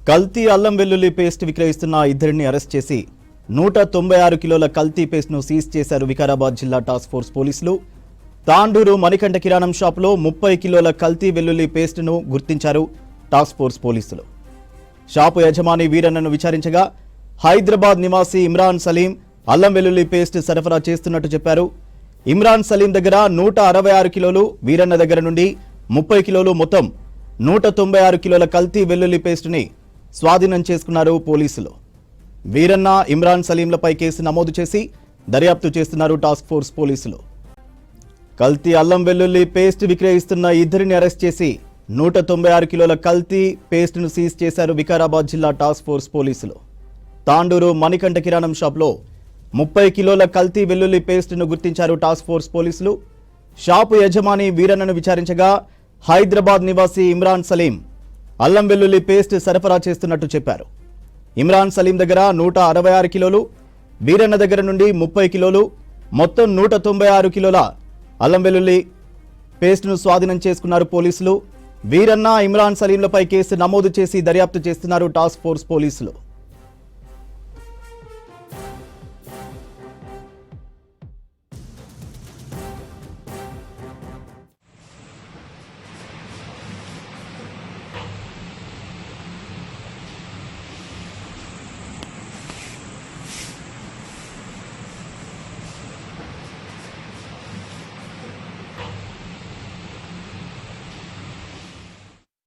కల్తీ అల్లం వెల్లుల్లి పేస్ట్ విక్రయిస్తున్న ఇద్దరిని అరెస్ట్ చేసి 196 కిలోల కల్తీ పేస్ట్ను సీజ్ చేశారు వికారాబాద్ జిల్లా టాస్క్ ఫోర్స్ పోలీసులు. తాండూరు మణికంఠ కిరాణం షాపులో 30 కిలోల కల్తీ వెల్లుల్లి పేస్ట్ను గుర్తించారు టాస్క్ ఫోర్స్ పోలీసులు. షాపు యజమాని వీరన్నను విచారించగా హైదరాబాద్ నివాసి ఇమ్రాన్ సలీం అల్లం వెల్లుల్లి పేస్ట్ సరఫరా చేస్తున్నట్టు చెప్పారు. ఇమ్రాన్ సలీం దగ్గర 166 కిలోలు, వీరన్న దగ్గర నుండి 30 కిలోలు, మొత్తం 196 కిలోల కల్తీ వెల్లుల్లి పేస్ట్ని స్వాధీనం చేసుకున్నారు పోలీసులు. వీరన్న, ఇమ్రాన్ సలీంలపై కేసు నమోదు చేసి దర్యాప్తు చేస్తున్నారు టాస్క్ ఫోర్స్ పోలీసులు. కల్తీ అల్లం వెల్లుల్లి పేస్ట్ విక్రయిస్తున్న ఇద్దరిని అరెస్ట్ చేసి 196 కిలోల కల్తీ పేస్ట్ను సీజ్ చేశారు వికారాబాద్ జిల్లా టాస్క్ ఫోర్స్ పోలీసులు. తాండూరు మణికంఠ కిరాణం షాప్లో 30 కిలోల కల్తీ వెల్లుల్లి పేస్ట్ను గుర్తించారు టాస్క్ ఫోర్స్ పోలీసులు. షాపు యజమాని వీరన్నను విచారించగా హైదరాబాద్ నివాసి ఇమ్రాన్ సలీం అల్లం వెల్లుల్లి పేస్ట్ సరఫరా చేస్తున్నట్టు చెప్పారు. ఇమ్రాన్ సలీం దగ్గర 166 కిలోలు, వీరన్న దగ్గర నుండి 30 కిలోలు, మొత్తం 196 కిలోల అల్లం వెల్లుల్లి పేస్ట్ను స్వాధీనం చేసుకున్నారు పోలీసులు. వీరన్న, ఇమ్రాన్ సలీంలపై కేసు నమోదు చేసి దర్యాప్తు చేస్తున్నారు టాస్క్ ఫోర్స్ పోలీసులు.